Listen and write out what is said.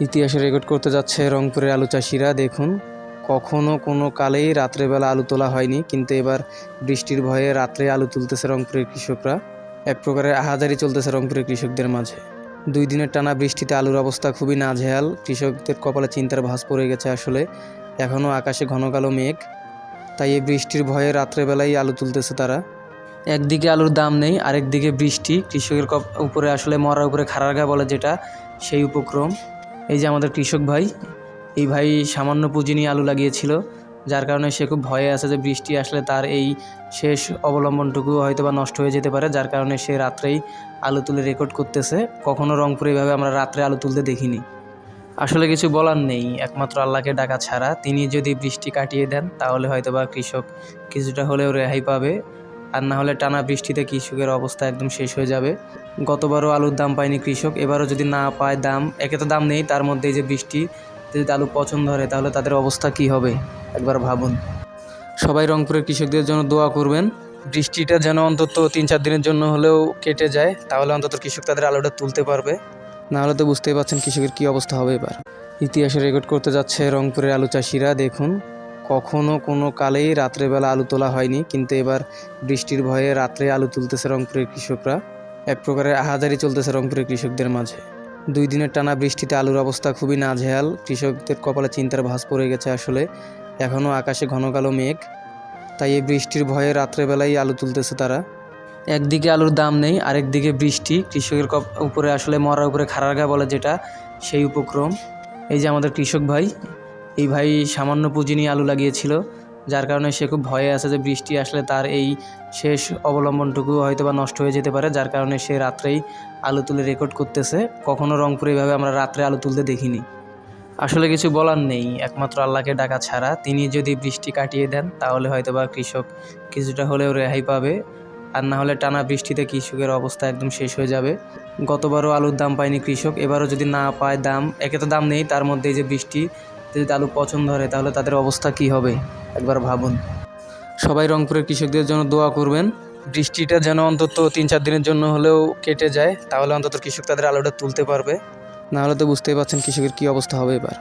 ইতিহাসে রেকর্ড করতে যাচ্ছে রংপুরের আলু চাষিরা। দেখুন, কখনো কোনো কালেই রাত্রেবেলা আলু তোলা হয়নি, কিন্তু এবার বৃষ্টির ভয়ে রাত্রে আলু তুলতেছে রংপুরের কৃষকরা। এক প্রকারের আহাজারি চলতেছে রংপুরের কৃষকদের মাঝে। 2 দিনের টানা বৃষ্টিতে আলুর অবস্থা খুবই নাজেহাল। কৃষকদের কপালে চিন্তার ভাঁজ পড়ে গেছে। আসলে এখনও আকাশে ঘন কালো মেঘ, তাই এই বৃষ্টির ভয়ে রাত্রেবেলাই আলু তুলতেছে তারা। একদিকে আলুর দাম নেই, আরেকদিকে বৃষ্টি। কৃষকের উপরে আসলে মরার উপরে খাড়ার ঘা বলে যেটা, সেই উপক্রম। এই যে আমাদের কৃষক ভাই, এই ভাই সামান্য পুঁজি নিয়ে আলু লাগিয়েছিল, যার কারণে সে খুব ভয়ে আছে যে বৃষ্টি আসলে তার এই শেষ অবলম্বনটুকু হয়তো বা নষ্ট হয়ে যেতে পারে, যার কারণে সে রাত্রেই আলু তুলে রেকর্ড করতেছে। কখনো রংপুরে এইভাবে আমরা রাত্রে আলু তুলতে দেখিনি। আসলে কিছু বলার নেই, একমাত্র আল্লাহকে ডাকা ছাড়া। তিনি যদি বৃষ্টি কাটিয়ে দেন তাহলে হয়তো বা কৃষক কিছুটা হলেও রেহাই পাবে, আর না হলে টানা বৃষ্টিতে কৃষকের অবস্থা একদম শেষ হয়ে যাবে। গতবারও আলুর দাম পায়নি কৃষক, এবারও যদি না পায় দাম, একে তো দাম নেই, তার মধ্যে এই যে বৃষ্টি, যদি আলু পছন্দ ধরে তাহলে তাদের অবস্থা কি হবে একবার ভাবুন। সবাই রংপুরের কৃষকদের জন্য দোয়া করবেন, বৃষ্টিটা যেন অন্তত 3-4 দিনের জন্য হলেও কেটে যায়, তাহলে অন্তত কৃষক তাদের আলুটা তুলতে পারবে। না হলে তো বুঝতেই পারছেন কৃষকের কী অবস্থা হবে এবার। ইতিহাসে রেকর্ড করতে যাচ্ছে রংপুরের আলু চাষিরা। দেখুন, কখনো কোনো কালেই রাত্রেবেলা আলু তোলা হয়নি, কিন্তু এবার বৃষ্টির ভয়ে রাত্রে আলু তুলতেছে রংপুরের কৃষকরা। এক প্রকারের আহাজারি চলতেছে রংপুরের কৃষকদের মাঝে। 2 দিনের টানা বৃষ্টিতে আলুর অবস্থা খুবই নাজেহাল। কৃষকদের কপালে চিন্তার ভাঁজ পড়ে গেছে। আসলে এখনও আকাশে ঘন কালো মেঘ, তাই এই বৃষ্টির ভয়ে রাত্রেবেলাই আলু তুলতেছে তারা। একদিকে আলুর দাম নেই, আরেকদিকে বৃষ্টি। কৃষকের উপরে আসলে মরার উপরে খাড়ার ঘা বলে যেটা, সেই উপক্রম। এই যে আমাদের কৃষক ভাই, এই ভাই সামান্য পুঁজি নিয়ে আলু লাগিয়েছিল, যার কারণে সে খুব ভয়ে আছে যে বৃষ্টি আসলে তার এই শেষ অবলম্বনটুকু হয়তো বা নষ্ট হয়ে যেতে পারে, যার কারণে সে রাত্রেই আলু তুলে রেকর্ড করতেছে। কখনো রংপুরে এইভাবে আমরা রাত্রে আলু তুলতে দেখিনি। আসলে কিছু বলার নেই, একমাত্র আল্লাহকে ডাকা ছাড়া। তিনি যদি বৃষ্টি কাটিয়ে দেন তাহলে হয়তো বা কৃষক কিছুটা হলেও রেহাই পাবে, আর না হলে টানা বৃষ্টিতে কৃষকের অবস্থা একদম শেষ হয়ে যাবে। গতবারও আলুর দাম পায়নি কৃষক, এবারও যদি না পায় দাম, একে তো দাম নেই, তার মধ্যে এই যে বৃষ্টি, যদি আলু পছন্দ ধরে তাহলে তাদের অবস্থা কি হবে একবার ভাবুন। সবাই রংপুরের কৃষকদের জন্য দোয়া করবেন, বৃষ্টিটা যেন অন্তত 3-4 দিনের জন্য হলেও কেটে যায়, তাহলে অন্তত কৃষক তাদের আলুটা তুলতে পারবে। না হলে তো বুঝতেই পারছেন কৃষকের কী অবস্থা হবে এবার।